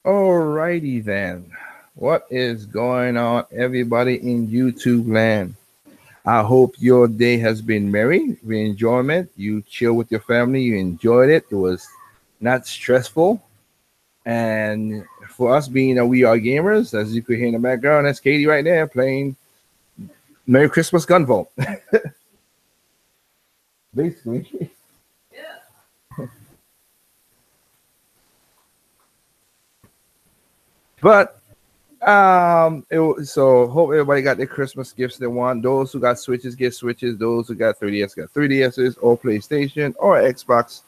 Alrighty then. What is going on, everybody in YouTube land? I hope your day has been merry, with enjoyment. You chill with your family, you enjoyed it. It was not stressful. And for us being that we are gamers, as you could hear in the background, that's Katie right there playing Merry Christmas Gunvolt. Basically. But so hope everybody got their Christmas gifts they want. Those who got Switches get Switches. Those who got 3DS got 3DSs or PlayStation or Xbox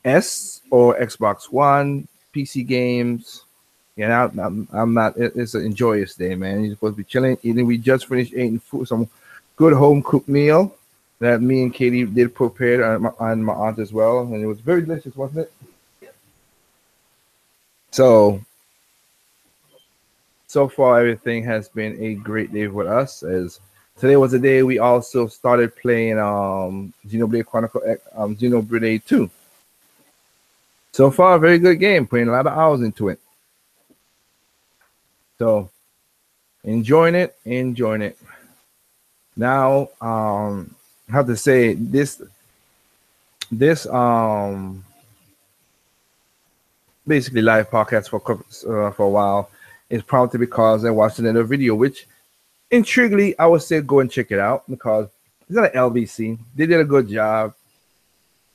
S or Xbox One, PC games. I'm not. It's an joyous day, man. You're supposed to be chilling, eating. We just finished eating food, some good home cooked meal that me and Katie did prepare, and my aunt as well, and it was very delicious, wasn't it? So so far everything has been a great day with us. As today was the day we also started playing Xenoblade Chronicle Xenoblade 2. So far, a very good game. Putting a lot of hours into it. So enjoying it, enjoying it. Now, I have to say this basically live podcast for a while is probably because I watched another video, which intriguingly I would say go and check it out because it's not an LVC. They did a good job.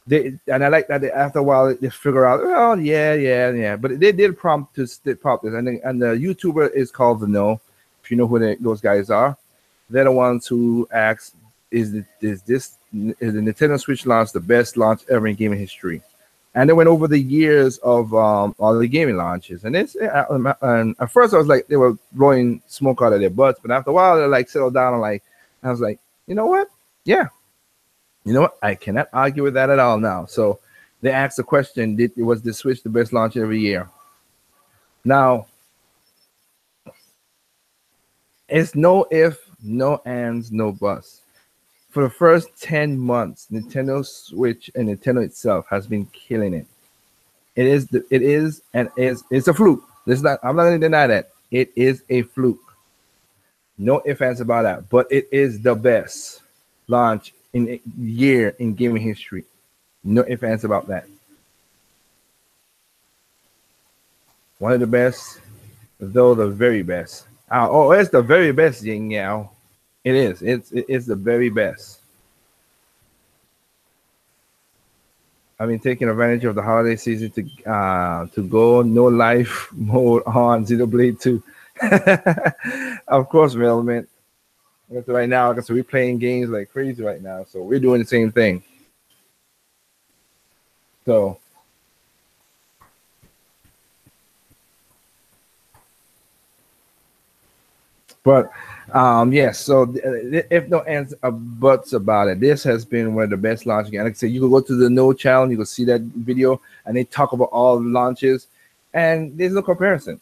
And I like that after a while they figure out, oh yeah. But they did prompt this, and the YouTuber is called The Know. If you know who those guys are, they're the ones who asked, is the Nintendo Switch launch the best launch ever in gaming history? And they went over the years of all the gaming launches, and and at first I was like they were blowing smoke out of their butts, but after a while they like settled down and I was like, you know what? Yeah, you know what? I cannot argue with that at all now. So they asked the question: was the Switch the best launch every year? Now it's no if, no ands, no buts. For the first 10 months, Nintendo Switch and Nintendo itself has been killing it. It is and is it's a fluke. This not I'm not gonna deny that. It is a fluke. No ifs ands about that. But it is the best launch in a year in gaming history. No ifs ands about that. One of the best, though the very best. It's the very best, Ying Yao. It is. It's the very best. I've been taking advantage of the holiday season to go no life mode on Xenoblade 2. Of course, relevant. Right now, because we're playing games like crazy right now, so we're doing the same thing. So, but yes. So if no ands or buts about it, this has been one of the best launch games. Like I said, you can go to the No channel, you can see that video, and they talk about all the launches, and there's no comparison.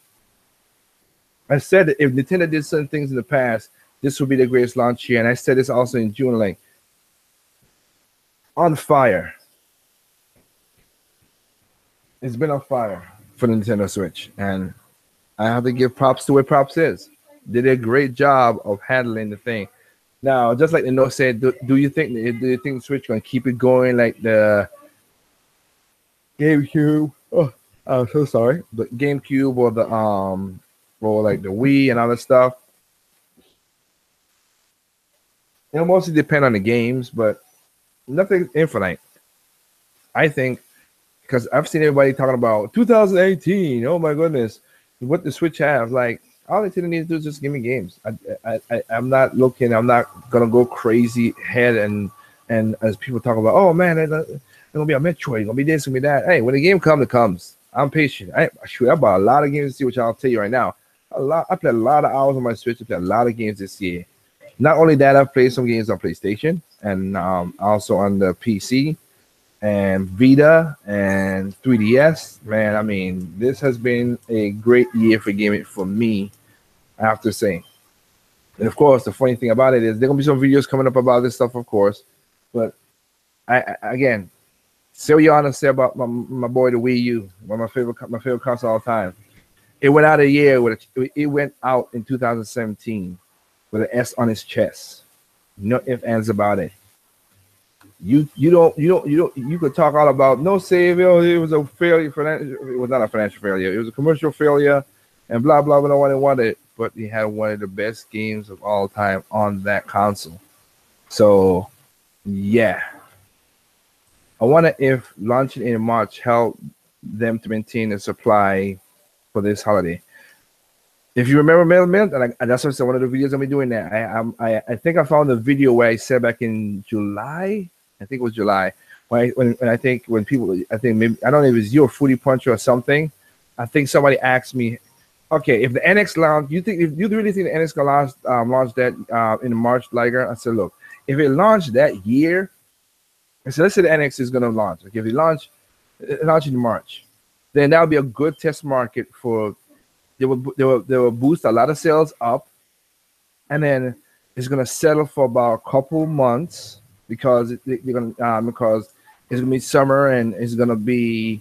I said that if Nintendo did certain things in the past, this would be the greatest launch year. And I said this also in June, like on fire. It's been on fire for the Nintendo Switch, and I have to give props to where props is. They did a great job of handling the thing. Now, just like the note said, do you think Switch gonna keep it going like the GameCube? Oh, I'm so sorry, but GameCube or like the Wii and other stuff. It'll mostly depend on the games, but nothing infinite. I think because I've seen everybody talking about 2018. Oh my goodness, what the Switch have like. All Nintendo needs to do is just give me games. I'm not looking. I'm not gonna go crazy head and as people talk about. Oh man, it's gonna be a Metroid. It's gonna be this. Gonna be that. Hey, when the game comes, it comes. I'm patient. I bought a lot of games to see, which I'll tell you right now. A lot. I played a lot of hours on my Switch. I played a lot of games this year. Not only that, I've played some games on PlayStation and also on the PC and Vita and 3DS. Man, I mean, this has been a great year for gaming for me, I have to say. And of course, the funny thing about it is there gonna be some videos coming up about this stuff, of course. But again, Say what you want to say about my boy the Wii U, one of my favorite console of all time. It went out a year with it went out in 2017 with an S on his chest. No ifs ands about it. You could talk all about no savior. It was a failure. It was not a financial failure. It was a commercial failure, and blah blah blah. No one wanted it, but he had one of the best games of all time on that console. So, yeah, I wonder if launching in March helped them to maintain the supply for this holiday. If you remember Mailman, and that's what I said, one of the videos I'm doing that. I think I found the video where I said back in July. I think it was July when I think when people, I think maybe I don't know if it was you or Foodie Puncher or something. I think somebody asked me, okay, if the NX launch, if you really think the NX gonna launch that in March, Liger? I said, look, if it launched that year, I said, let's say the NX is gonna launch. Like if it launch in March, then that would be a good test market for. They will boost a lot of sales up, and then it's gonna settle for about a couple months because because it's gonna be summer and it's gonna be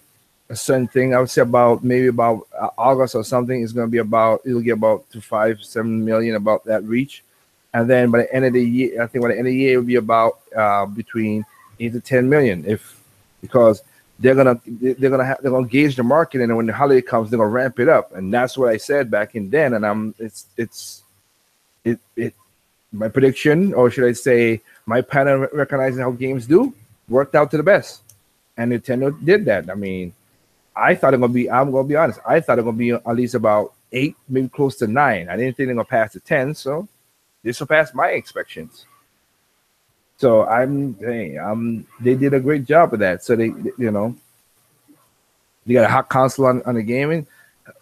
a certain thing. I would say maybe about August or something. It'll get about to 5-7 million, about that reach, and then by the end of the year, I think by the end of the year it'll be about between 8 to 10 million because they're gonna gauge the market, and then when the holiday comes, they're gonna ramp it up, and that's what I said back in then. And my prediction, or should I say, my pattern recognizing how games do worked out to the best, and Nintendo did that. I mean, I thought I'm gonna be honest. I thought it gonna be at least about 8, maybe close to 9. I didn't think they're gonna pass the 10, so this surpassed my expectations. So they did a great job of that. So they got a hot console on the gaming.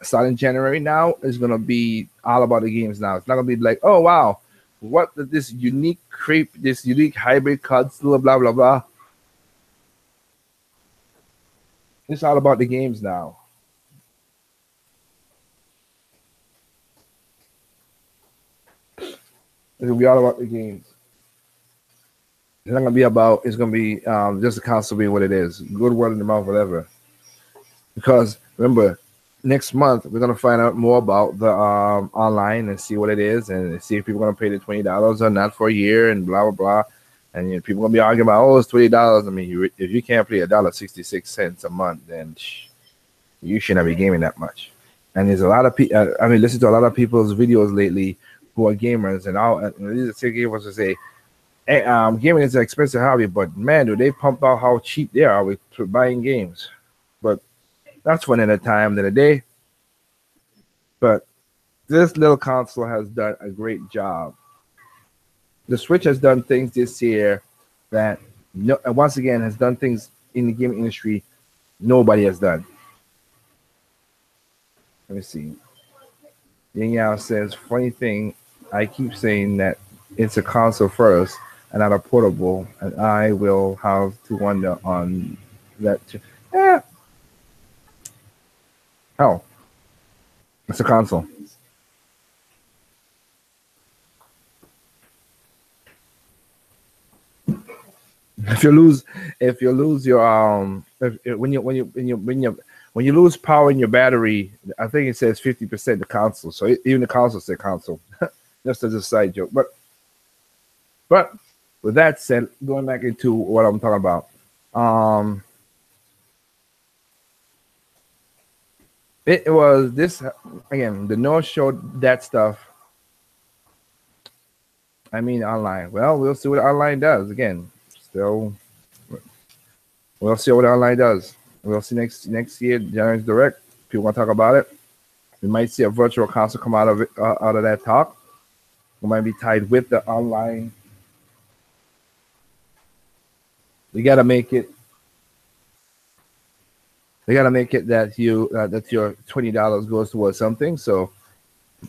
Starting January now is gonna be all about the games now. It's not gonna be like, oh wow, what this unique hybrid console, blah blah blah. It's all about the games now. It's gonna be all about the games. It's not gonna be about. It's gonna be just the console being what it is. Good word in the mouth, whatever. Because remember, next month we're gonna find out more about the online and see what it is, and see if people are gonna pay the $20 or not for a year, and blah blah blah. And people are gonna be arguing about, oh, it's $20. I mean, if you can't pay $1.66 a month, then you shouldn't be gaming that much. And there's a lot of people. I mean, listen to a lot of people's videos lately who are gamers, and all these are gamers who say, hey, gaming is an expensive hobby, but man, do they pump out how cheap they are with buying games. But that's one at a time than a day. But this little console has done a great job. The Switch has done things this year that once again has done things in the gaming industry nobody has done. Let me see. Ying Yao says, funny thing, I keep saying that it's a console first and not a portable, and I will have to wonder on that too. Yeah. Oh, it's a console. If you lose your when you lose power in your battery, I think it says 50% the console. So even the console says console. Just as a side joke, but with that said, going back into what I'm talking about, it was this again. The North showed that stuff. I mean, online. Well, we'll see what online does. Again, still, we'll see what online does. We'll see next year, January's Direct. People want to talk about it. We might see a virtual console come out of it, out of that talk. It might be tied with the online. They gotta make it. They gotta make it that your $20 goes towards something. So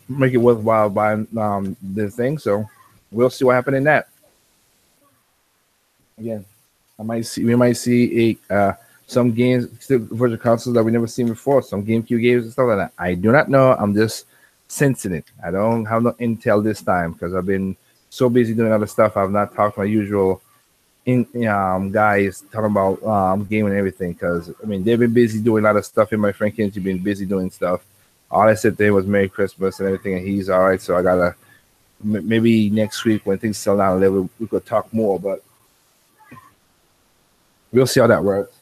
make it worthwhile buying the thing. So we'll see what happens in that. Again, we might see some games, still virtual consoles that we never seen before. Some GameCube games and stuff like that. I do not know. I'm just sensing it. I don't have no intel this time because I've been so busy doing other stuff. I've not talked to my usual guys talking about gaming and everything, because I mean they've been busy doing a lot of stuff. And my friend Kenji been busy doing stuff. All I said to him was Merry Christmas and everything, and he's all right. So I gotta maybe next week when things settle down a little, we could talk more. But we'll see how that works.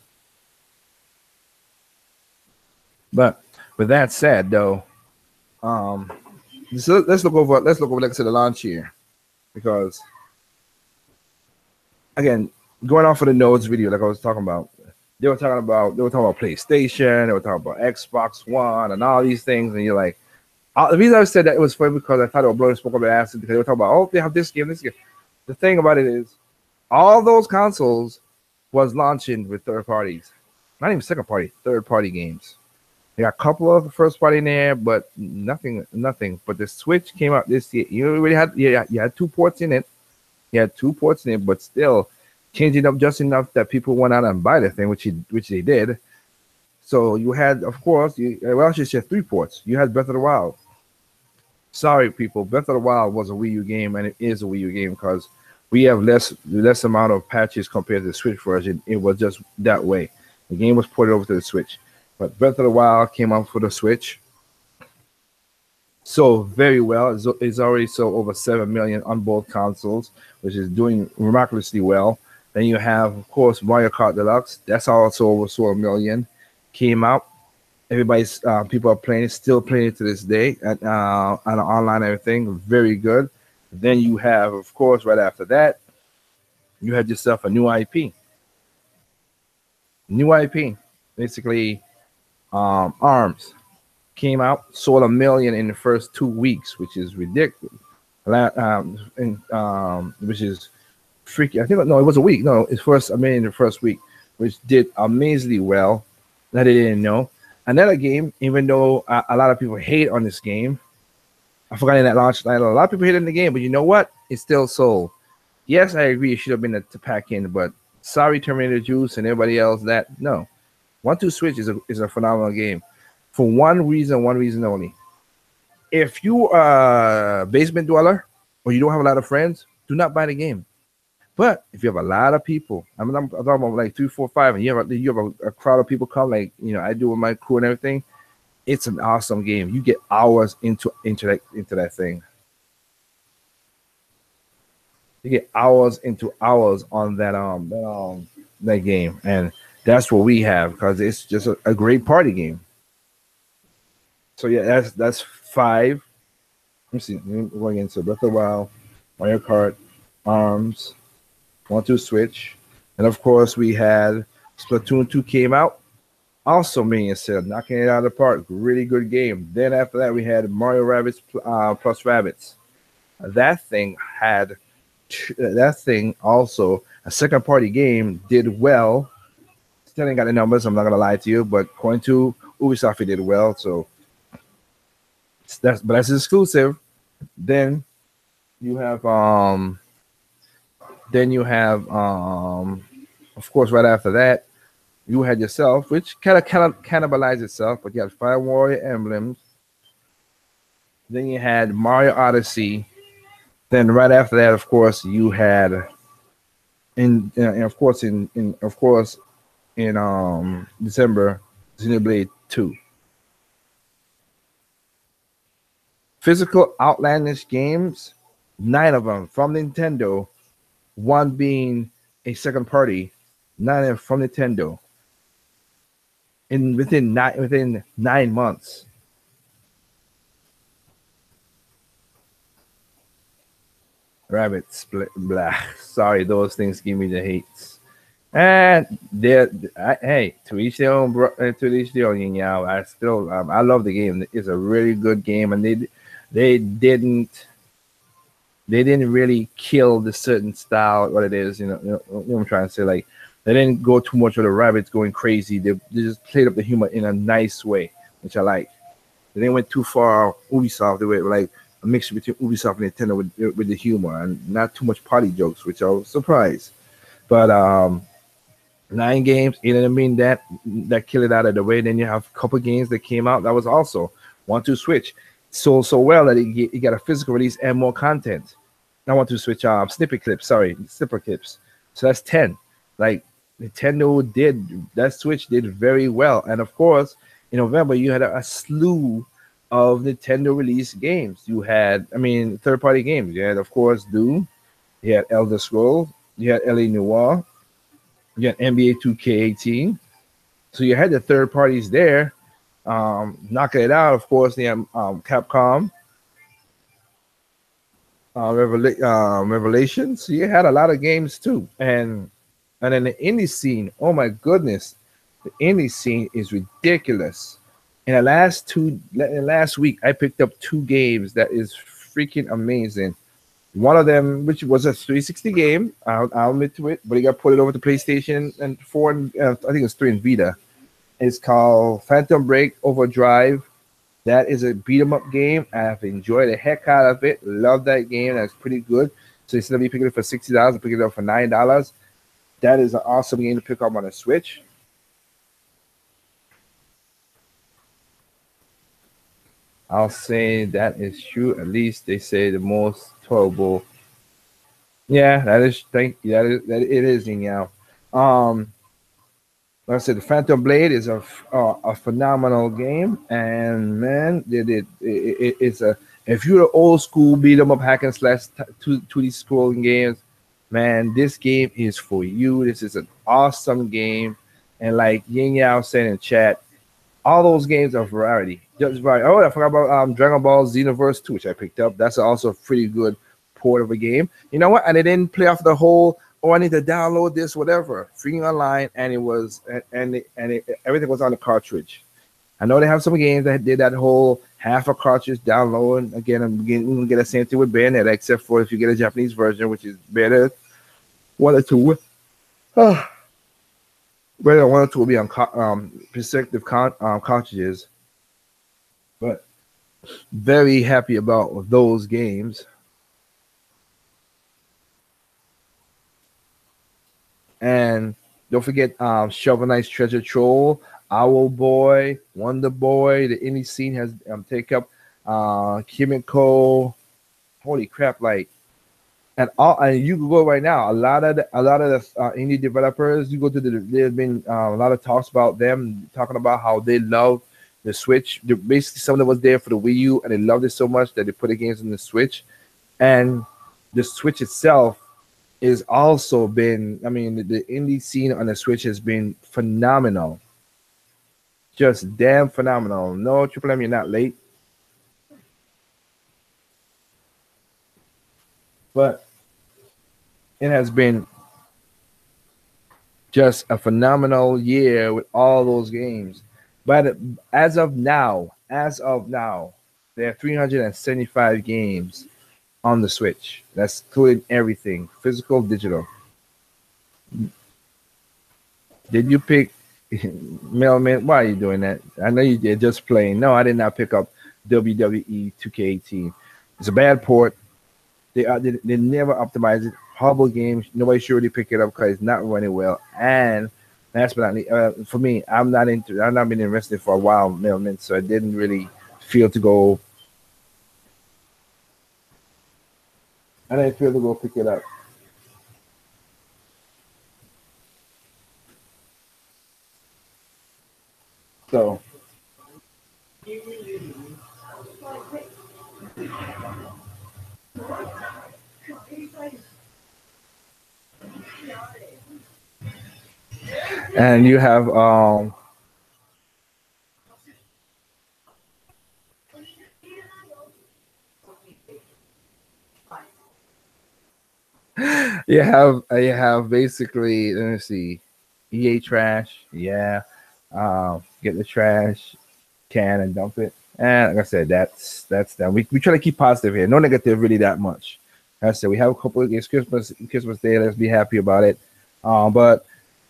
But with that said, though, so let's look over. Let's to the launch here, because again, going off of the nodes video, like I was talking about, they were talking about PlayStation, they were talking about Xbox One, and all these things, and you're like, the reason I said that it was funny because I thought it was blowing smoke up their asses because they were talking about, oh, they have this game, this game. The thing about it is, all those consoles was launching with third parties, not even second party, third party games. They got a couple of the first party in there, but nothing. But the Switch came out this year. You already had, you had 2 ports in it. You had 2 ports in it, but still changing up just enough that people went out and buy the thing, which they did. So you had, of course, I should say 3 ports. You had Breath of the Wild. Sorry, people, Breath of the Wild was a Wii U game, and it is a Wii U game because we have less amount of patches compared to the Switch version. It was just that way. The game was ported over to the Switch. But Breath of the Wild came out for the Switch. So very well. It's already sold over 7 million on both consoles, which is doing remarkably well. Then you have, of course, Mario Kart Deluxe. That's also over 4 million. Came out. Everybody's people are playing it, still playing it to this day, and on online everything. Very good. Then you have, of course, right after that, you had yourself a new IP. New IP, basically, ARMS came out, sold 1 million in the first 2 weeks, which is ridiculous. Which is freaky. I think no, it was a week. No, it's first 1 million in the first week, which did amazingly well. That I didn't know. Another game, even though a lot of people hate on this game, I forgot in that launch night, a lot of people hate on the game, but you know what? It still sold. Yes, I agree. It should have been to pack in, but sorry, Terminator Juice and everybody else. That no, 1-2 Switch is a phenomenal game for one reason only. If you are a basement dweller or you don't have a lot of friends, do not buy the game. But if you have a lot of people, I'm talking about like 3, 4, 5, and you have a crowd of people come, like I do with my crew and everything. It's an awesome game. You get hours into that thing. You get hours into hours on that game, and that's what we have because it's just a great party game. So yeah, that's 5. Let me see. We're going into Breath of the Wild, Mario Kart, ARMS, 1-2 Switch, and of course we had Splatoon 2 came out. Also, me and said knocking it out of the park. Really good game. Then after that we had Mario Rabbids plus Rabbids. That thing also a second party game did well. Still ain't got the numbers. I'm not gonna lie to you, but according to Ubisoft, it did well. So that's exclusive. Then you have of course right after that you had yourself, which kind of cannibalized itself, but you had Fire Warrior Emblems. Then you had Mario Odyssey. Then right after that, of course, you had in December, Xenoblade 2. Physical outlandish games, 9 of them from Nintendo, 1 being a second party, 9 from Nintendo. Within 9 months. Rabbits, blah. Sorry, those things give me the hates. And hey, to each their own. I love the game. It's a really good game, and they didn't really kill the certain style. What it is, you know what I'm trying to say. Like they didn't go too much with the rabbits going crazy. They just played up the humor in a nice way, which I like. They didn't went too far Ubisoft. They were like a mixture between Ubisoft and Nintendo with the humor and not too much party jokes, which I was surprised. But 9 games, you know what I mean? That kill it out of the way. Then you have a couple games that came out that was also 1-2 Switch so well that it got a physical release and more content. I want to switch snipper clips. So that's 10. Like Nintendo did that Switch did very well. And of course, in November you had a slew of Nintendo released games. You had, I mean, third party games. You had, of course, Doom, you had Elder Scrolls, you had LA Noire, you had NBA 2K18. So you had the third parties there, knocking it out. Of course, the Capcom, Revelations. So you had a lot of games too, and then the indie scene. Oh my goodness, the indie scene is ridiculous. In the last week, I picked up two games that is freaking amazing. One of them, which was a 360 game, I'll admit to it, but he got put it over to PlayStation and 4, and I think it's 3 and Vita. It's called Phantom Break Overdrive. That is a beat 'em up game. I've enjoyed the heck out of it. Love that game. That's pretty good. So instead of me picking it for $60, I pick it up for $9. That is an awesome game to pick up on a Switch. I'll say that is true. At least they say the most tolerable. Yeah, that is. That it is. Now, like I said, the Phantom Blade is a phenomenal game, and man, it's a, if you're an old school beat 'em up hack and slash 2D scrolling games, man, this game is for you. This is an awesome game, and like Yin Yao said in chat, all those games are variety. Just variety. Oh, I forgot about Dragon Ball Xenoverse 2, which I picked up. That's also a pretty good port of a game. You know what? And it didn't play off the whole, oh, I need to download this, whatever. Free online, and it was, everything was on the cartridge. I know they have some games that did that whole half a cartridge download. Again, we're going to get the same thing with Bayonetta, except for if you get a Japanese version, which is better. One or two. Whether one or two will be on prospective cartridges. But very happy about those games. And don't forget Shovel Knight's Treasure Troll, Owl Boy, Wonder Boy. The indie scene has take up Kimiko. Holy crap! Like, and you can go right now. A lot of the indie developers, you go to there's been a lot of talks about them talking about how they love the Switch. They're basically someone that was there for the Wii U, and they loved it so much that they put the games in the Switch. And the Switch itself is also been, I mean, the indie scene on the Switch has been phenomenal. Just damn phenomenal. No, Triple M, you're not late. But it has been just a phenomenal year with all those games. But as of now, there are 375 games on the Switch. That's including everything, physical, digital. Did you pick Mailman? Why are you doing that? I know you did, just playing. No, I did not pick up WWE 2K18. It's a bad port. They never optimize it. Horrible game. Nobody should really pick it up because it's not running well. And last but not least, for me, I've not been invested for a while, Mailman, so I didn't really feel to go. I didn't feel to go pick it up. So and you have you have basically, let me see, EA trash, yeah. Get the trash can and dump it. And like I said, that's that. We try to keep positive here. No negative really that much. Like I said, we have a couple of games. Christmas Day. Let's be happy about it. But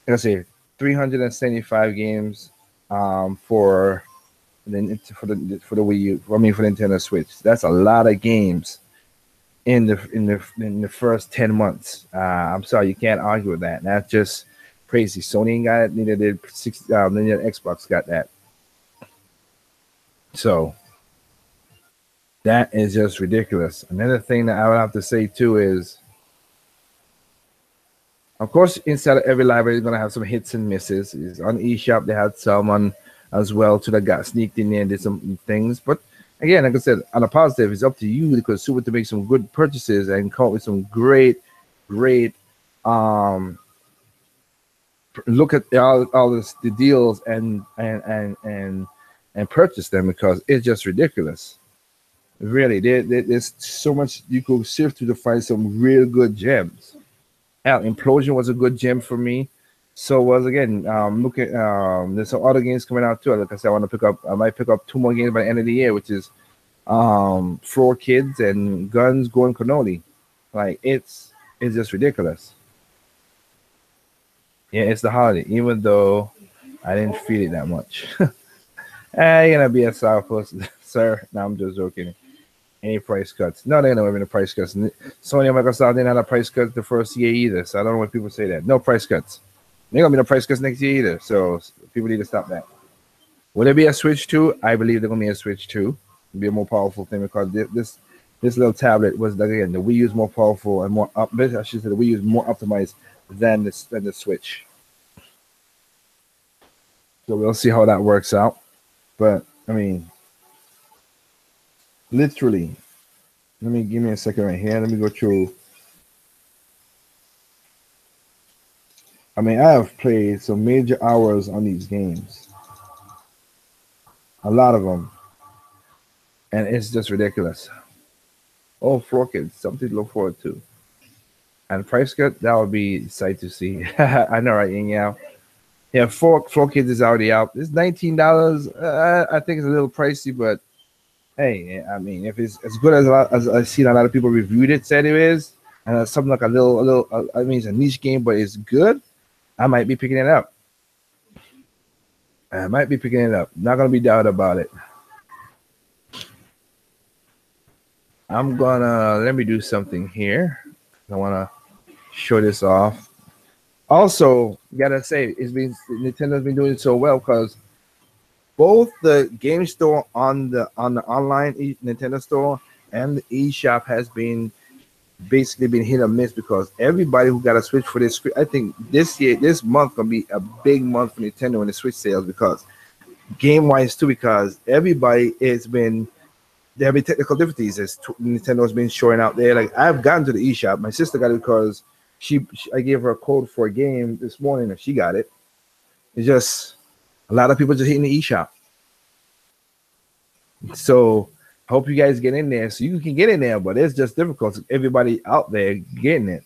like I say, 375 games for the Wii U. I mean, for the Nintendo Switch. That's a lot of games in the first 10 months. I'm sorry, you can't argue with that. That's just crazy. Sony ain't got it. Neither did Xbox got that. So that is just ridiculous. Another thing that I would have to say too is Of course, inside of every library is gonna have some hits and misses. Is on eShop they had some on as well too that got sneaked in there and did some things. But again, like I said, on a positive, it's up to you, the consumer, to make some good purchases and come up with some great um look at all this, the deals and purchase them, because it's just ridiculous. Really, there's so much you could sift through to find some real good gems. Hell, Implosion was a good gem for me. So was, again, look at there's some other games coming out too. Like I said, I might pick up two more games by the end of the year, which is Floor Kids and Guns Going Cannoli. Like it's just ridiculous. Yeah, it's the holiday, even though I didn't feel it that much. You're gonna be a sour person, sir. No, I'm just joking. Any price cuts? No, they're not having the price cuts. Sony and Microsoft didn't have a price cut the first year either. So I don't know why people say that. No price cuts. There gonna be no price cuts next year either. So people need to stop that. Will there be a Switch 2? I believe there's gonna be a Switch 2. It'll be a more powerful thing, because this little tablet was, again, the Wii U is more powerful and more up. I should say the Wii U is more optimized than the Switch. So we'll see how that works out. But I mean, literally, give me a second right here. Let me go through. I mean, I have played some major hours on these games. A lot of them. And it's just ridiculous. Oh, Floor Kids, something to look forward to. And price cut, that would be sight to see. I know, right, yeah. Yeah, Floor Kids is already out. It's $19. I think it's a little pricey, but hey, I mean, if it's as good as I've seen a lot of people reviewed it, said it is, and it's something like a little, I mean, it's a niche game, but it's good, I might be picking it up. I might be picking it up. Not gonna be doubt about it. I'm gonna let me do something here. I wanna show this off. Also, gotta say, Nintendo's been doing so well, because both the game store on the online Nintendo store and the eShop has basically been hit or miss, because everybody who got a Switch for this, I think this month gonna be a big month for Nintendo and the Switch sales, because game wise too, because everybody there have been technical difficulties as Nintendo's been showing out there. Like, I've gotten to the eShop. My sister got it because I gave her a code for a game this morning and she got it. It's just a lot of people just hitting the eShop. So I hope you guys get in there so you can get in there, but it's just difficult. Everybody out there getting it.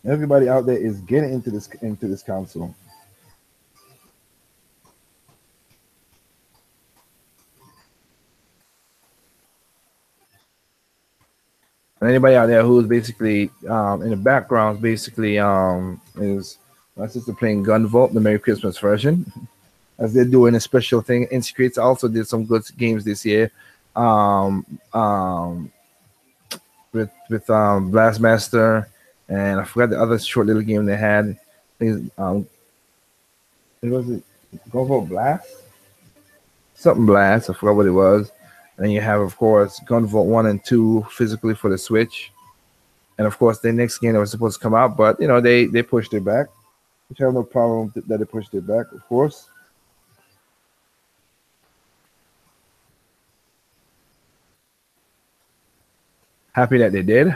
Everybody out there is getting into this console. And anybody out there who's basically in the background, basically is my sister playing Gunvolt, the Merry Christmas version, as they're doing a special thing. Insecrates also did some good games this year, with Blastmaster, and I forgot the other short little game they had. It was Gunvolt Blast, something Blast. I forgot what it was. And you have, of course, Gunvolt 1 and 2 physically for the Switch. And, of course, the next game that was supposed to come out, but, they pushed it back, which I have no problem that they pushed it back, of course. Happy that they did.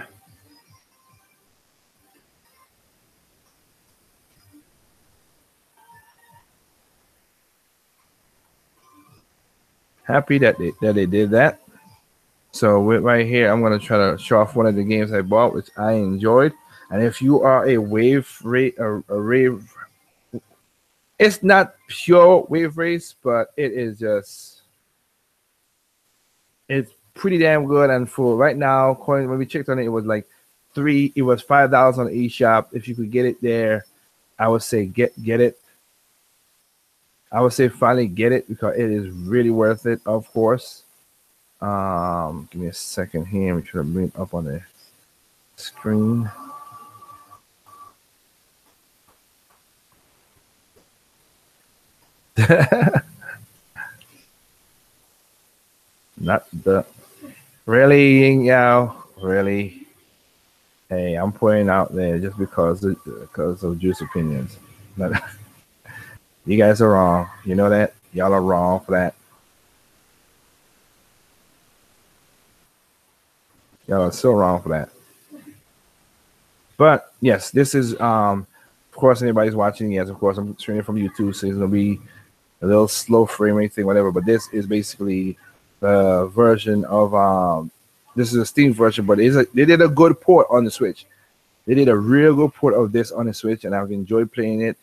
Happy that they did that. So right here, I'm going to try to show off one of the games I bought, which I enjoyed. And if you are a wave race, it's not pure wave race, but it's pretty damn good. And for right now, when we checked on it, it was like it was $5 on the eShop. If you could get it there, I would say get it. I would say finally get it, because it is really worth it, of course. Give me a second here. I'm trying to bring it up on the screen. Not the really, really. Hey, I'm putting out there just because of Juice opinions. But you guys are wrong. You know that? Y'all are wrong for that. Y'all are so wrong for that. But yes, this is of course anybody's watching, yes, of course I'm streaming from YouTube, so it's gonna be a little slow frame anything, whatever. But this is basically the version of this is a Steam version, but they did a good port on the Switch. They did a real good port of this on the Switch, and I've enjoyed playing it.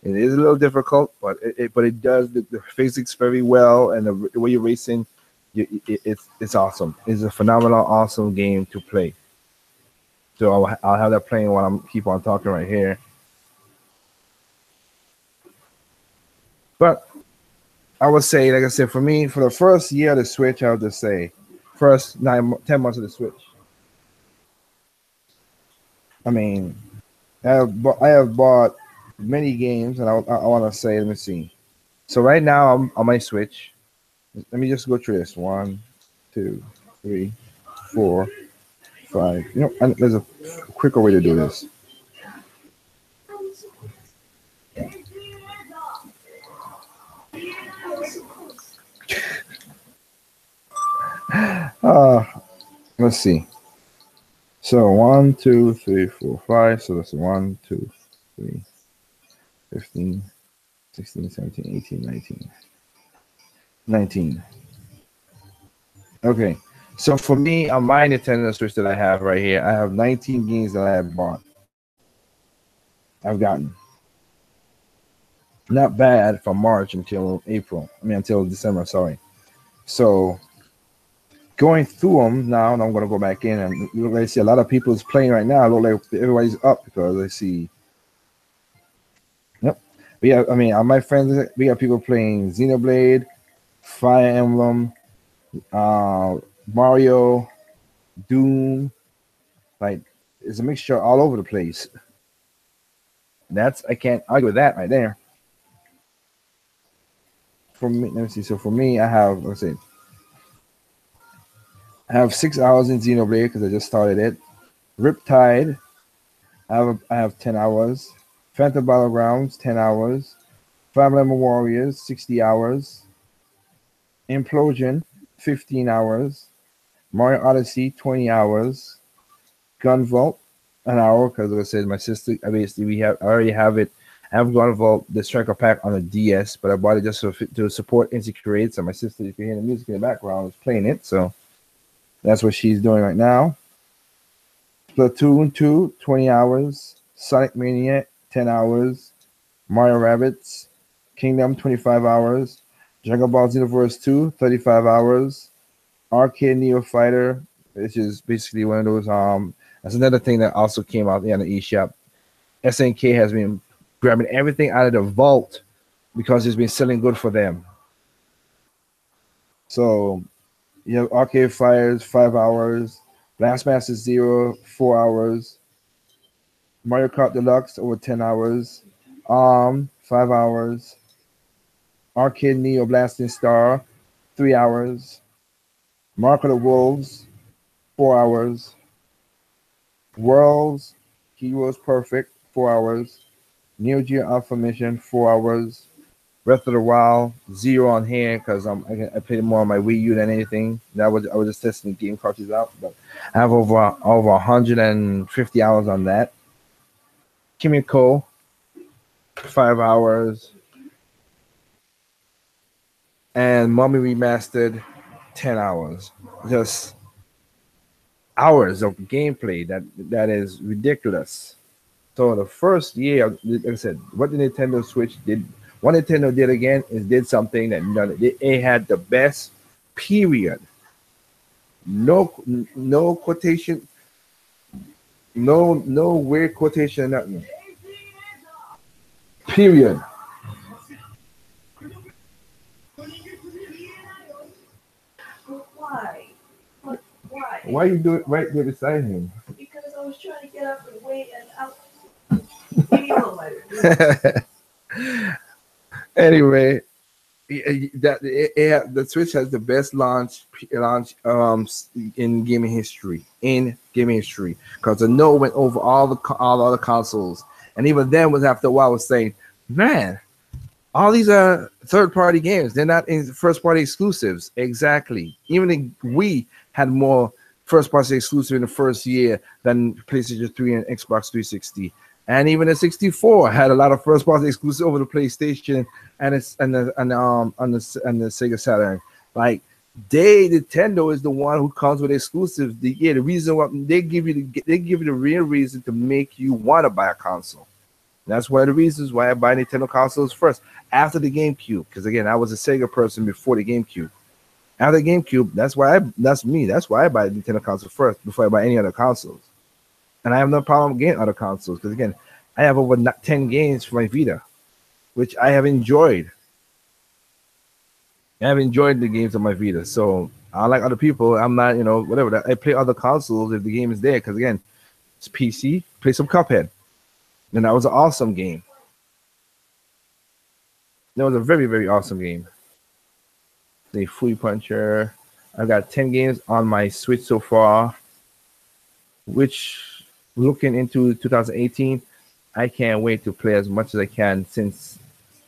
It is a little difficult, but it does the physics very well, and the way you're racing, it's awesome. It's a phenomenal, awesome game to play. So I'll have that playing while I'm keep on talking right here. But I would say, like I said, for me, for the first year of the Switch, I would just say, first 10 months of the Switch. I mean, I have bought many games, and I want to say, let me see. So right now I'm on my Switch. Let me just go through this. 1, 2, 3, 4, 5. You know, and there's a quicker way to do this. Uh, let's see. So 1, 2, 3, 4, 5. So that's 1, 2, 3, 15, 16, 17, 18, 19. 19. Okay. So for me, on my Nintendo Switch that I have right here, I have 19 games that I have bought. I've gotten. Not bad from March until April. I mean, until December, sorry. So going through them now, and I'm going to go back in and look like I see a lot of people is playing right now. Look like everybody's up because I see. Yep. But yeah, I mean, my friends, we got people playing Xenoblade, Fire Emblem, Mario, Doom. Like, it's a mixture all over the place. I can't argue with that right there. For me, let me see. So for me, I have, let's see, I have 6 hours in Xenoblade because I just started it. Riptide, I have 10 hours. Phantom Battlegrounds, 10 hours. Fire Emblem Warriors, 60 hours. Implosion, 15 hours. Mario Odyssey, 20 hours. Gunvolt, an hour, because like I said, my sister, obviously, I already have it. I have Gunvolt, the Striker Pack on the DS, but I bought it just to support Instant Create. So my sister, if you hear the music in the background, is playing it. So that's what she's doing right now. Splatoon 2, 20 hours. Sonic Mania, 10 hours. Mario Rabbids, Kingdom, 25 hours. Dragon Ball Xenoverse 2, 35 hours. Arcade Neo Fighter, which is basically one of those. That's another thing that also came out on the eShop. SNK has been grabbing everything out of the vault because it's been selling good for them. So you have Arcade Fires, 5 hours. Blastmaster Zero, 4 hours. Mario Kart Deluxe, over 10 hours. 5 hours. Arcade Neo Blasting Star, 3 hours. Mark of the Wolves, 4 hours. Worlds Heroes Perfect, 4 hours. Neo Geo Alpha Mission, 4 hours. Breath of the Wild, 0 on here because I played more on my Wii U than anything. I was just testing the game cartridges out, but I have over 150 hours on that. Kimiko, 5 hours. And Mummy Remastered, 10 hours. Just hours of gameplay that is ridiculous. So the first year, like I said, what the Nintendo Switch did, what Nintendo did again is did something that none. It had the best. Period. No quotation. No weird quotation. Nothing. Period. Why? Why? Why you do it right there beside him? Because I was trying to get up and wait and out. Leave me alone, later. Anyway, The Switch has the best launch in gaming history. In gaming history, because the note went over all the other consoles, and even then was after a while was saying, "Man, all these are third party games. They're not in first party exclusives." Exactly. Even the Wii had more first party exclusive in the first year than PlayStation 3 and Xbox 360. And even the 64 had a lot of first party exclusive over the PlayStation and the Sega Saturn. Like Nintendo is the one who comes with exclusives. The reason why they give you the real reason to make you want to buy a console. That's one of the reasons why I buy Nintendo consoles first, after the GameCube. Because again, I was a Sega person before the GameCube. After the GameCube, that's me. That's why I buy the Nintendo console first before I buy any other consoles. And I have no problem getting other consoles because again, I have over 10 games for my Vita, which I have enjoyed. I have enjoyed the games on my Vita. So unlike other people, I'm not, whatever. I play other consoles if the game is there. Because again, it's PC. Play some Cuphead. And that was an awesome game. That was a very, very awesome game. The Fui Puncher. I've got 10 games on my Switch so far, which looking into 2018, I can't wait to play as much as I can since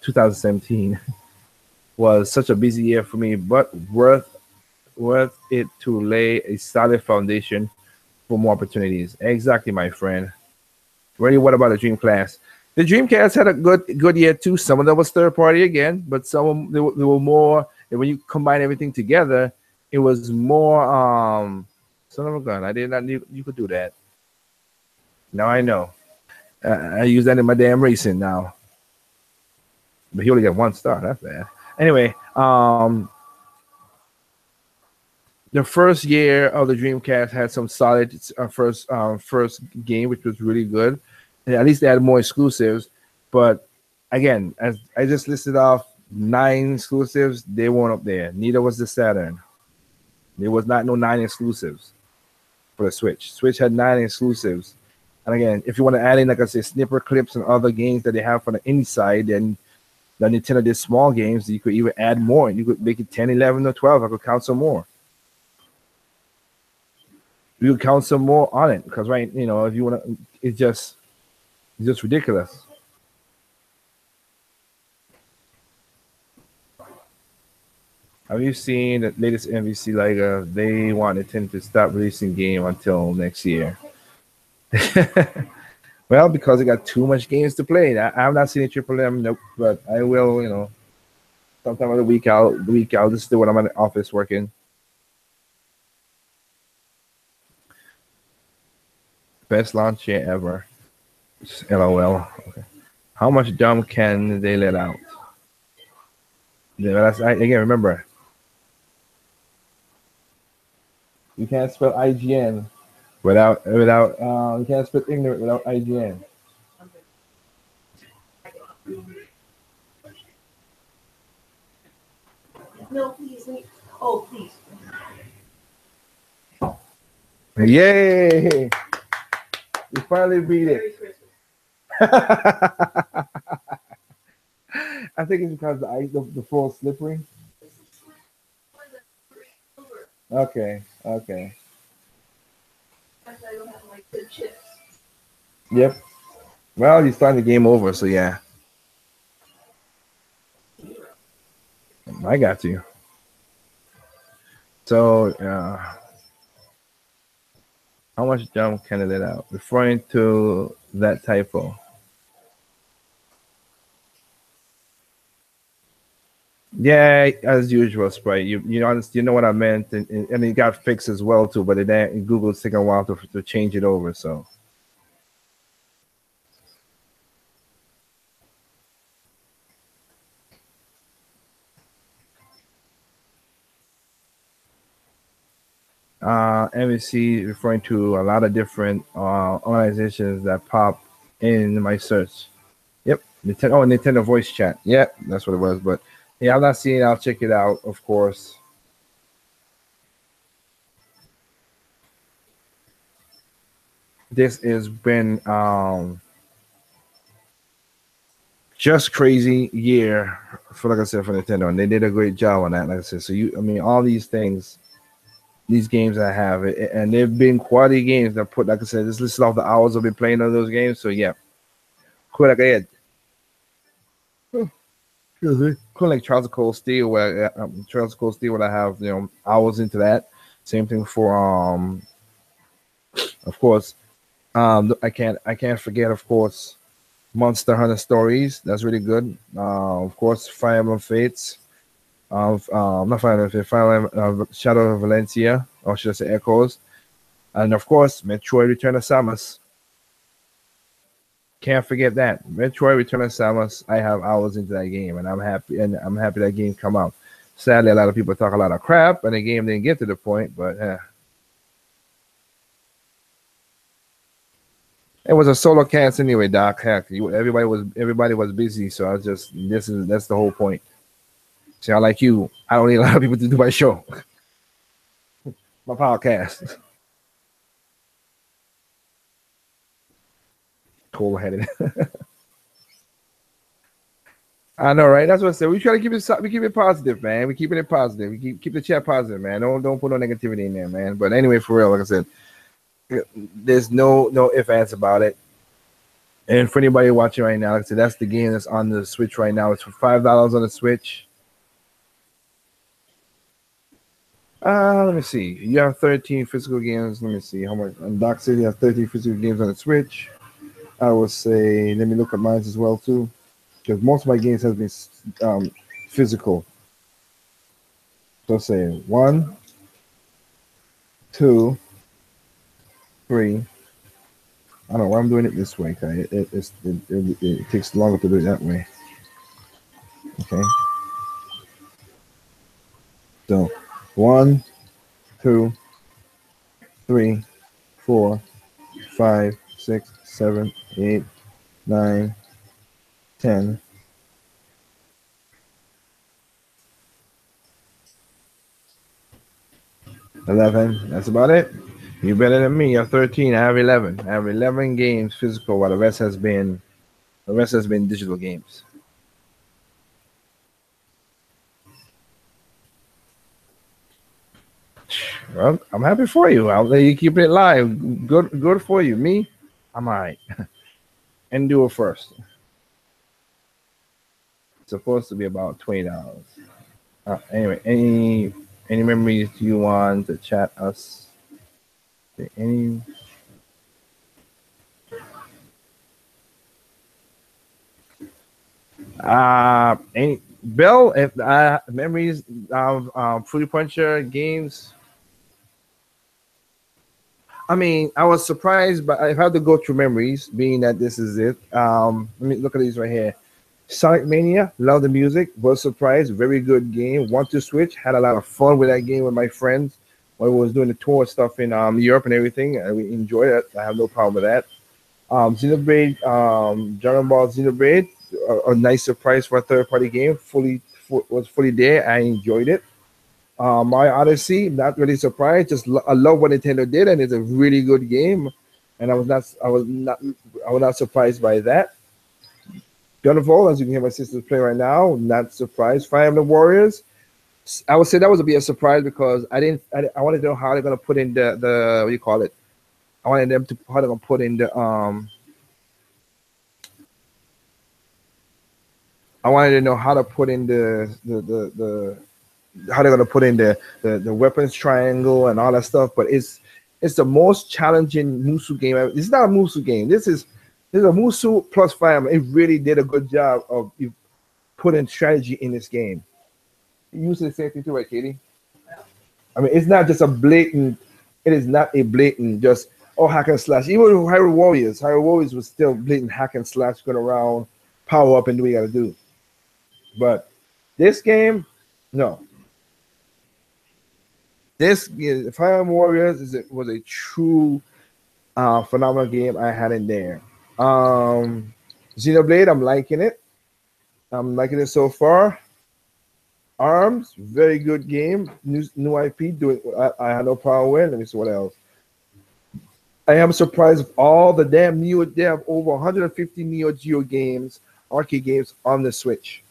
2017 was such a busy year for me, but worth it to lay a solid foundation for more opportunities. Exactly, my friend. Really, what about the Dreamcast? The Dreamcast had a good year too. Some of them was third party again, but some they were more. And when you combine everything together, it was more. Son of a gun! I did not knew you could do that. Now I know. I use that in my damn racing now. But he only got 1 star. That's bad. Anyway, the first year of the Dreamcast had some solid first game, which was really good. And at least they had more exclusives. But again, as I just listed off 9 exclusives, they weren't up there. Neither was the Saturn. There was not no 9 exclusives for the Switch. Switch had 9 exclusives. And again, if you want to add in, like I say, snipper clips and other games that they have from the inside, then the Nintendo did small games, you could even add more. You could make it 10, 11, or 12. I could count some more. You could count some more on it because, right, if you want to, it's just ridiculous. Have you seen the latest NBC? Like, they want Nintendo to stop releasing game until next year. Well, because I got too much games to play. I've not seen a Triple M, nope, but I will, sometime of the week I'll just do when I'm in the office working. Best launch year ever. LOL. Okay. How much dumb can they let out? Again, remember, you can't spell IGN without you can't spell ignorant without IGN. No, please. Oh, please. Yay! You finally beat it. I think it's because the floor is slippery. Okay. I don't have like good chips. Yep. Well, you're starting the game over, so yeah. I got you. So, how much dumb can they let out? Referring to that typo. Yeah, as usual, Sprite. You know what I meant, and it got fixed as well too. But Google's taking a while to change it over. So NBC referring to a lot of different organizations that pop in my search. Yep, Nintendo voice chat. Yep, that's what it was. But yeah, I'm not seeing it. I'll check it out, of course. This has been just crazy year for, like I said, for Nintendo, and they did a great job on that. Like I said, so I mean, all these things, these games I have, and they've been quality games that put, like I said, just listed off the hours I've been playing on those games. So yeah, quite like I had. Excuse me. Quite like Trials of Cold Steel, where Trials of Cold Steel, where I have hours into that. Same thing for of course, I can't forget, of course, Monster Hunter Stories. That's really good. Of course, Fire Emblem Fates. Not Fire Emblem Fates, Fire Emblem, Shadow of Valencia, or should I say Echoes, and of course, Metroid: Return of Samus. Can't forget that Metroid: Return of Samus. I have hours into that game, and I'm happy that game come out. Sadly, a lot of people talk a lot of crap, and the game didn't get to the point, but it was a solo cast anyway, Doc. Heck, everybody was busy, so I was just that's the whole point. See, I like you. I don't need a lot of people to do my show, my podcast. Cold headed. I know, right? That's what I said. We try to keep it positive, man. We keeping it positive. We keep the chat positive, man. Don't put no negativity in there, man. But anyway, for real, like I said, there's no ifs ands about it. And for anybody watching right now, like I said, that's the game that's on the Switch right now. It's for $5 on the Switch. Let me see. You have 13 physical games. Let me see how much. On Doc said you have 13 physical games on the Switch. I would say, let me look at mine as well too, because most of my games have been physical. So say 1, 2, 3. I don't know why I'm doing it this way. Okay, it takes longer to do it that way. Okay. So 1, 2, 3, 4, 5, 6, 7, 8, 9, 10. 11. That's about it. You better than me. You're 13. I have 11. I have 11 games physical, while the rest has been digital games. Well, I'm happy for you. I'll let you keep it live. Good for you. Me, I'm all right. And do it first. It's supposed to be about $20. Anyway, any memories you want to chat us? Any Bill, if memories of Fruity Puncher games. I mean, I was surprised, but I have to go through memories, being that this is it. Let me look at these right here. Sonic Mania, love the music, was surprised, very good game. Want to Switch, had a lot of fun with that game with my friends when we was doing the tour stuff in Europe and everything, and we enjoyed it. I have no problem with that. Xenoblade, Dragon Ball Xenoblade, a nice surprise for a third-party game. Was fully there. I enjoyed it. Mario Odyssey, not really surprised. I love what Nintendo did, and it's a really good game. And I was not surprised by that. Gunvolt, as you can hear my sisters play right now, not surprised. Fire Emblem Warriors, I would say that was a surprise because I wanted to know how they're gonna put in the what do you call it? I wanted them to how they're gonna put in the I wanted to know how to put in the how they're gonna put in the weapons triangle and all that stuff. But it's the most challenging Musu game ever. It's not a Musu game. This is a Musu plus Fire Emblem. It really did a good job of putting strategy in this game. You say the same thing too, right, Katie? I mean, it's not just a blatant. It is not a blatant just hack and slash. Even with Hyrule Warriors was still blatant hack and slash, going around, power up, and do what you got to do. But this game, no. This Fire Emblem Warriors was a true phenomenal game I had in there. Xenoblade, I'm liking it. I'm liking it so far. ARMS, very good game. New IP, doing. I had no problem with. Let me see what else. I am surprised with all the damn Neo. They have over 150 Neo Geo games arcade games on the Switch.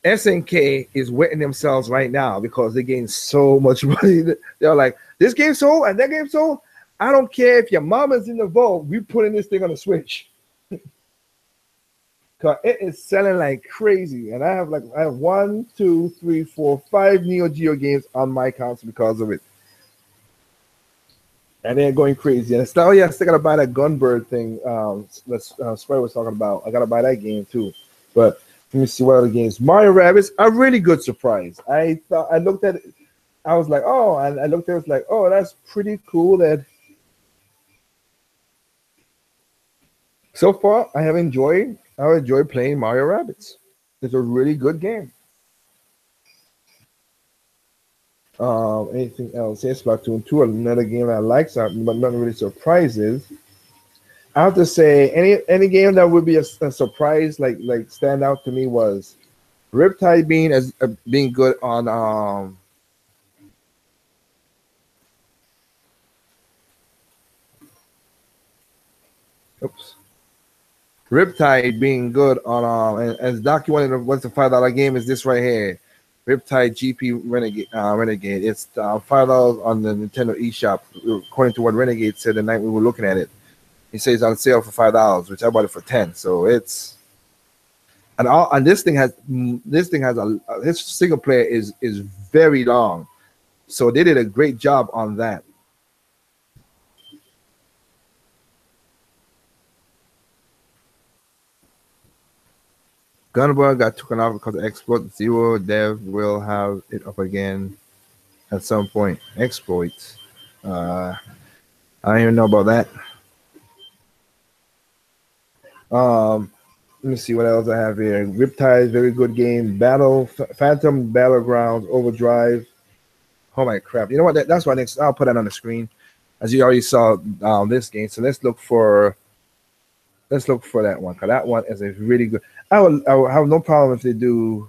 SNK is wetting themselves right now because they gain so much money. They're like, this game sold and that game sold. I don't care if your mama's in the vault. We putting this thing on the Switch. Cause it is selling like crazy, and I have 1, 2, 3, 4, 5 Neo Geo games on my console because of it, and they're going crazy. And it's like, oh yeah, I still gotta buy that Gunbird thing. Square was talking about. I gotta buy that game too. But let me see what other games. Mario Rabbids, a really good surprise. I looked at it, I was like, oh, and I looked at it, was like, oh, that's pretty cool. That so far I enjoyed playing Mario Rabbids. It's a really good game. Anything else? Yes, Splatoon 2, another game I like, but not really surprises. I have to say, any game that would be a surprise, like stand out to me, was Riptide being good on Riptide being good on and as Doc, you wanted the $5 game is this right here, Riptide GP Renegade. It's $5 on the Nintendo eShop, according to what Renegade said the night we were looking at it. He says on sale for $5, which I bought it for $10. So it's and this thing has this single player is very long, so they did a great job on that. Gunbird got taken off because of exploit. Zero Dev will have it up again at some point. Exploits. I don't even know about that. Let me see what else I have here. Riptide, very good game. Phantom Battlegrounds, Overdrive. Oh my crap! You know what? That's why next I'll put that on the screen, as you already saw this game. So let's look for that one, because that one is a really good. I would have no problem if they do.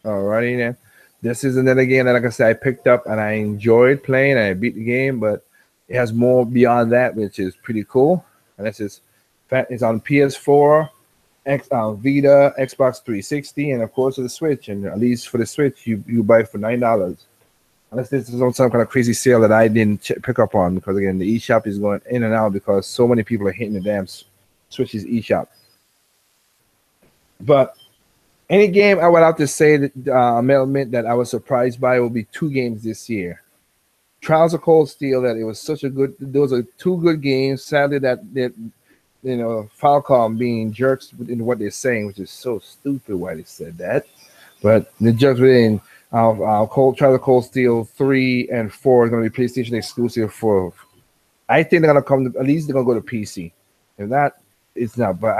Alrighty then. This is another game that, like I said, I picked up and I enjoyed playing and I beat the game, but it has more beyond that, which is pretty cool. And this is it's on PS4, Vita, Xbox 360, and of course the Switch. And at least for the Switch, you buy it for $9. Unless this is on some kind of crazy sale that I didn't pick up on, because again, the eShop is going in and out because so many people are hitting the damn Switch's eShop. But any game I would have to say that element that I was surprised by will be 2 games this year. Trials of Cold Steel, that it was such a good. Those are 2 good games. Sadly, that Falcom being jerks in what they're saying, which is so stupid why they said that. But the jerks within Trials of Cold Steel 3 and 4 is going to be PlayStation exclusive for. I think they're going to come. At least they're going to go to PC. If not, it's not. But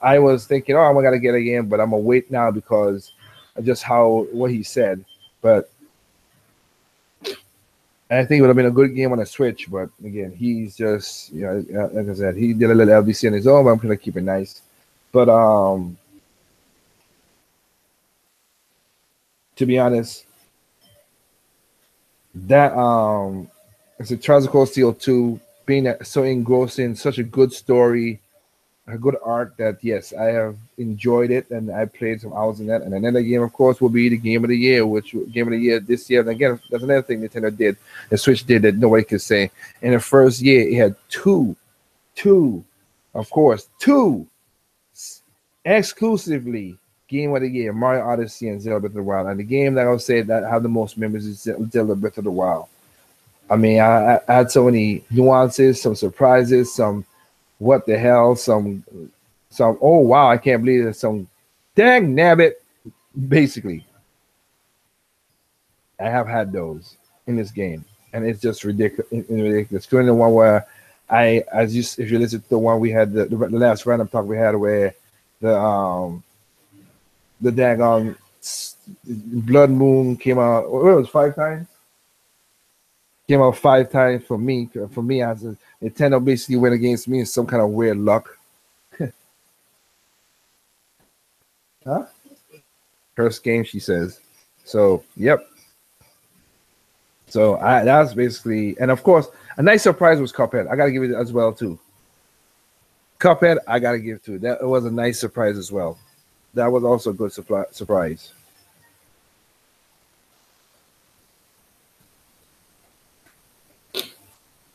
I was thinking, I'm gonna get it again, but I'm gonna wait now because of just what he said. But I think it would have been a good game on a Switch. But again, he's just like I said, he did a little LBC on his own. But I'm gonna keep it nice. But to be honest, that it's a Trials of Cold Steel 2 being so engrossing, such a good story. A good art that, yes, I have enjoyed it, and I played some hours in that. And another game, of course, will be the Game of the Year, this year. And again, that's another thing Nintendo did, the Switch did that nobody could say. In the first year, it had two exclusively Game of the Year, Mario Odyssey and Zelda Breath of the Wild. And the game that I'll say that have the most members is Zelda Breath of the Wild. I mean, I had so many nuances, some surprises, some what the hell, some oh wow, I can't believe it, some dang nabbit. Basically, I have had those in this game, and it's just ridiculous. Including the one where if you listen to the one we had, the last random talk we had, where The the daggone Blood Moon came out. What it was 5 times? Came out 5 times for me. For me, as a Nintendo basically went against me in some kind of weird luck. Huh? First game, she says. So, yep. So that was basically, and of course, a nice surprise was Cuphead. I gotta give it as well too. Cuphead, I gotta give to that. It was a nice surprise as well. That was also a good surprise.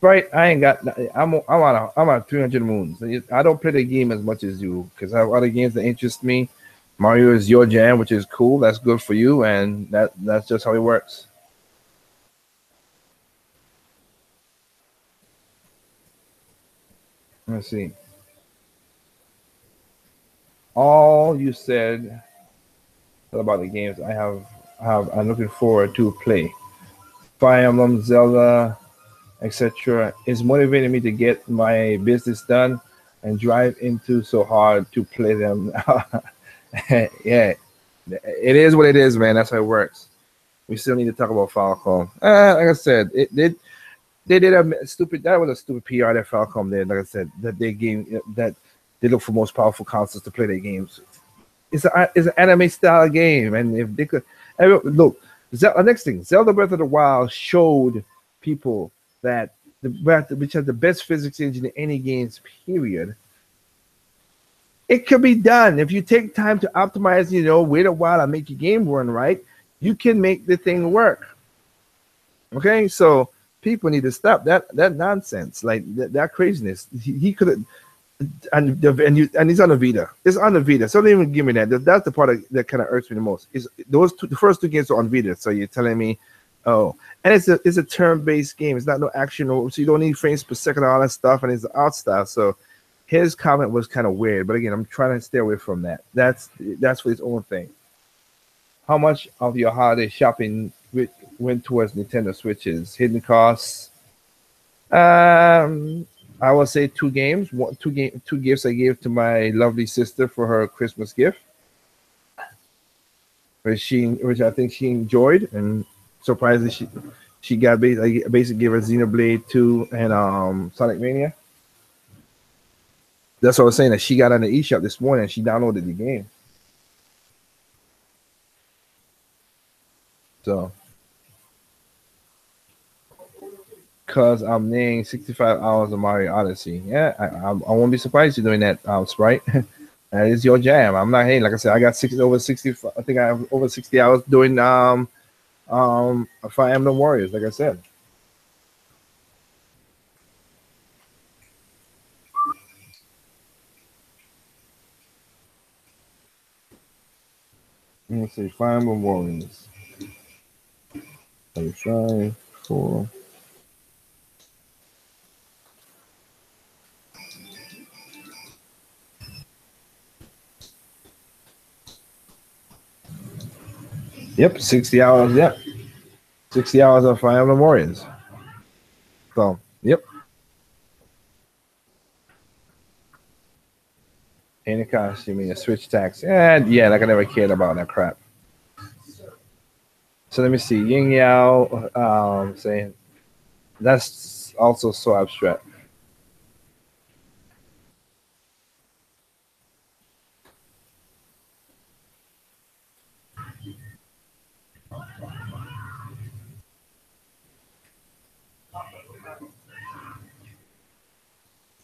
Right, I ain't got. I'm on 300 moons. I don't play the game as much as you because I have other games that interest me. Mario is your jam, which is cool. That's good for you, and that's just how it works. Let's see. All you said about the games I'm looking forward to play. Fire Emblem, Zelda, etc. is motivating me to get my business done and drive into so hard to play them. Yeah, it is what it is, man. That's how it works. We still need to talk about Falcom. Like I said, they did a stupid. That was a stupid PR that Falcom did. Like I said, that they look for most powerful consoles to play their games. It's an anime style game, and if they could look, the next thing, Zelda Breath of the Wild showed people that which has the best physics engine in any games. Period. It could be done if you take time to optimize. Wait a while and make your game run right. You can make the thing work. Okay, so people need to stop that nonsense, like that craziness. He could have, and he's on the Vita. It's on the Vita. So don't even give me that. That's the part that kind of irks me the most. Is the first two games are on Vita. So you're telling me, oh, and it's a turn-based game. It's not no action, so you don't need frames per second, all that stuff, and it's the art style. So his comment was kind of weird. But again, I'm trying to stay away from that. That's for his own thing. How much of your holiday shopping went towards Nintendo Switches? Hidden costs. I will say two games. Two gifts I gave to my lovely sister for her Christmas gift, which I think she enjoyed, and surprisingly she got I basically gave her Xenoblade 2 and Sonic Mania. That's what I was saying, that she got on the eShop this morning and she downloaded the game. So, because I'm named 65 hours of Mario Odyssey. Yeah, I won't be surprised you're doing that, Sprite. That is your jam. I'm not hating. Like I said, I got over 60. I think I have over 60 hours doing Fire Emblem Warriors. Like I said. Let me see. Fire Emblem Warriors. 35, 4. Yep, 60 hours. Yep, 60 hours of Fire Emblem Warriors. So, yep. Any costume, you mean a Switch tax? Yeah, like I never cared about that crap. So let me see. Ying Yao saying that's also so abstract.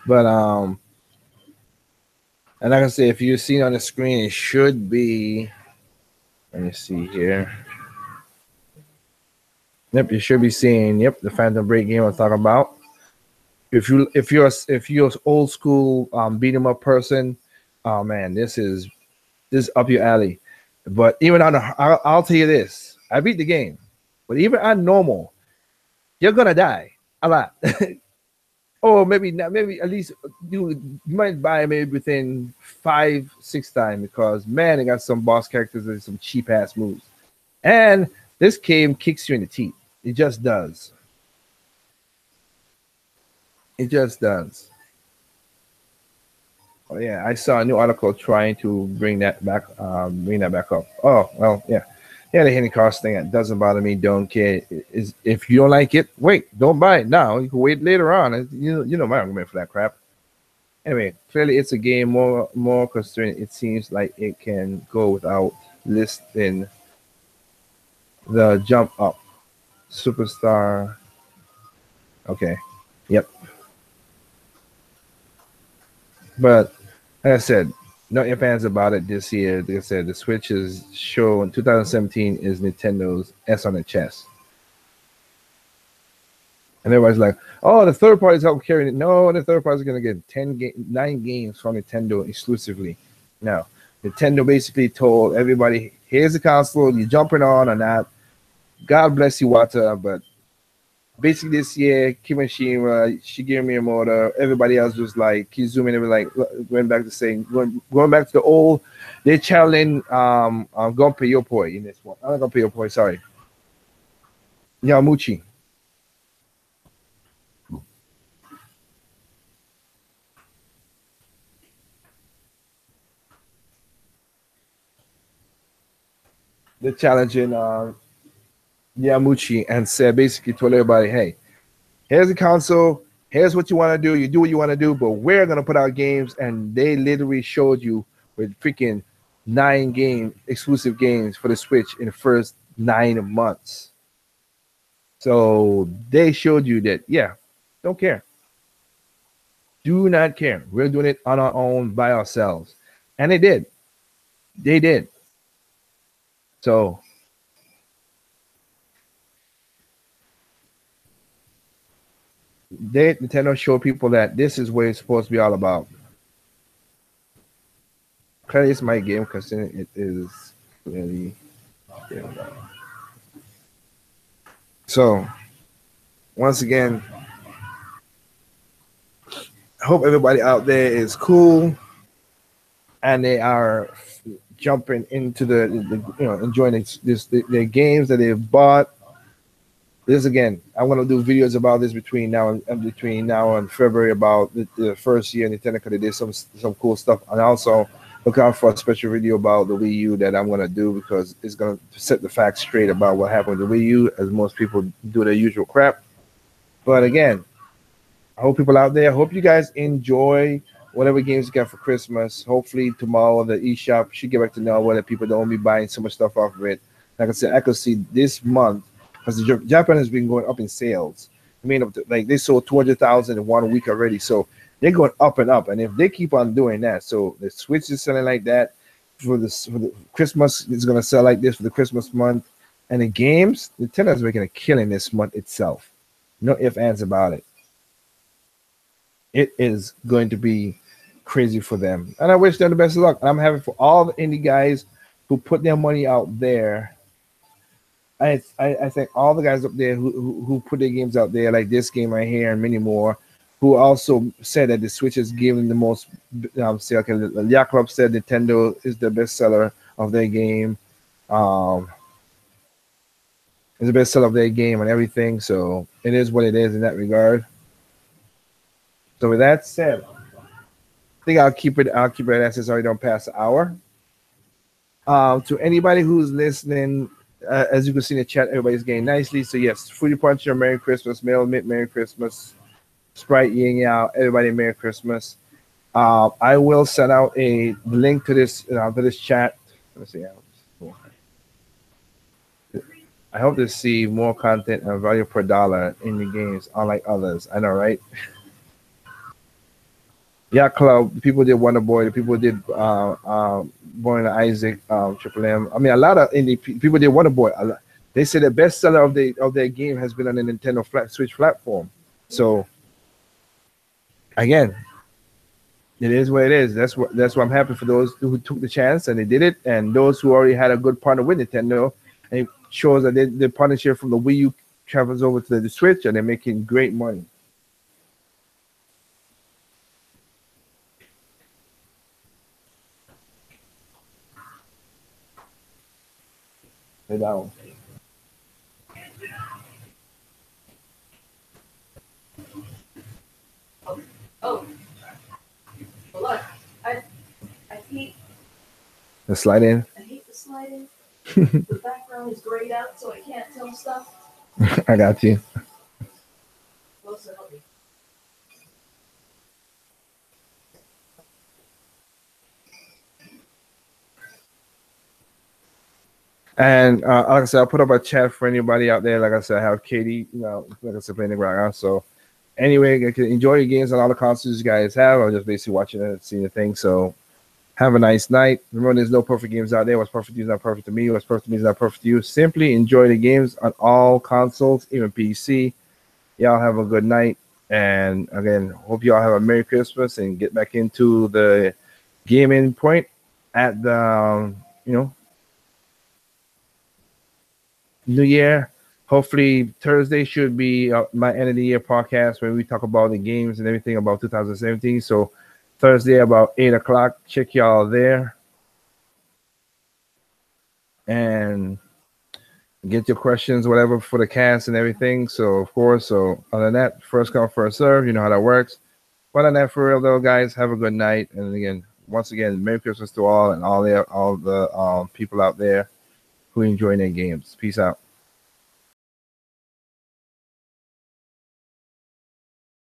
But and like I say, if you see on the screen, it should be. Let me see here. Yep, you should be seeing. Yep, the Phantom Break game I'm talking about. If you're old school beat 'em up person, oh man, this is up your alley. But even on I'll tell you this: I beat the game, but even on normal, you're gonna die a lot. Or maybe not, maybe at least you might buy maybe within 5-6 times, because man, they got some boss characters and some cheap ass moves. And this game kicks you in the teeth. It just does. It just does. Oh, yeah, I saw a new article trying to bring that back up. Oh well, yeah, yeah. The hidden cost thing, it doesn't bother me. Don't care. Is if you don't like it, wait. Don't buy it now. You can wait later on. You know my argument for that crap. Anyway, clearly it's a game more constrained. It seems like it can go without listing the jump up superstar. Okay, yep. But like I said, no ifs ands about it this year. Like I said, the Switch's show in 2017 is Nintendo's S on the chest. And everybody's like, "Oh, the third party's help carrying it." No, the third party's gonna get 9 games from Nintendo exclusively. No, Nintendo basically told everybody, "Here's the console. You're jumping on or not. God bless you, Wata." But basically, this year, Kimishima, Shigeru Miyamoto, everybody else was like, Kizumi, they were like, going back to saying, going back to the old. They're channeling Gunpei Yokoi in this one. Not Gunpei Yokoi, sorry, Yamuchi. They're challenging Yamuchi and said basically told everybody, hey, here's the console, here's what you want to do, you do what you want to do, but we're gonna put out games, and they literally showed you with freaking 9 exclusive games for the Switch in the first 9 months. So they showed you that, yeah, don't care. Do not care. We're doing it on our own by ourselves. And they did. They did. So Nintendo showed people that this is what it's supposed to be all about. Clearly, it's my game because it is clearly. So once again, I hope everybody out there is cool and they are jumping into enjoying the games that they've bought. This again, I'm gonna do videos about this between now and February about the first year Nintendo because they did some cool stuff, and also look out for a special video about the Wii U that I'm gonna do because it's gonna set the facts straight about what happened with the Wii U, as most people do their usual crap. But again, I hope people out there, I hope you guys enjoy whatever games you got for Christmas. Hopefully tomorrow the eShop should get back to normal that people don't be buying so much stuff off of it. Like I said, I could see this month because Japan has been going up in sales. I mean, like they sold 200,000 in 1 week already, so they're going up and up. And if they keep on doing that, so the Switch is selling like that for the Christmas is going to sell like this for the Christmas month, and the games, Nintendo's making a killing this month itself. No ifs ands about it. It is going to be crazy for them, and I wish them the best of luck. And I'm happy for all the indie guys who put their money out there. I think all the guys up there who put their games out there, like this game right here and many more, who also said that the Switch is giving the most sale. Okay, the Yacht Club said Nintendo is the best seller of their game. Is the best seller of their game and everything. So it is what it is in that regard. So with that said, I think I'll keep it. I'll keep it as it's already don't pass the hour. To anybody who's listening, as you can see in the chat, everybody's getting nicely. So yes, Fruity Puncher, Merry Christmas. Mel Mint, Merry Christmas. Sprite Ying Yao, everybody, Merry Christmas. I will send out a link to this chat. Let me see. I hope to see more content and value per dollar in the games, unlike others. I know, right? Yeah, Club. People did Wonder Boy. The people did Born Isaac, Triple M. I mean, a lot of indie people did Wonder Boy. They say the best seller of their game has been on the Nintendo Switch platform. So again, it is what it is. That's what I'm happy for those who took the chance and they did it, and those who already had a good partner with Nintendo, and it shows that the partnership from the Wii U travels over to the Switch, and they're making great money. Down. Oh, look, The slide in. I hate the sliding. The background is grayed out, so I can't tell stuff. I got you. Supposed to help me. And like I said, I'll put up a chat for anybody out there. Like I said, I have Katie, like I said, playing the background. So anyway, you can enjoy your games on all the consoles you guys have. I'm just basically watching it and seeing the thing. So have a nice night. Remember, there's no perfect games out there. What's perfect to you is not perfect to me. What's perfect to me is not perfect to you. Simply enjoy the games on all consoles, even PC. Y'all have a good night. And again, hope y'all have a Merry Christmas and get back into the gaming point at the, New Year. Hopefully Thursday should be my end of the year podcast where we talk about the games and everything about 2017. So Thursday about 8 o'clock. Check y'all there and get your questions, whatever, for the cast and everything. So of course, so other than that, first come, first serve. You know how that works. But other than that, for real though, guys, have a good night. And again, once again, Merry Christmas to all and all the people out there who enjoy their games. Peace out.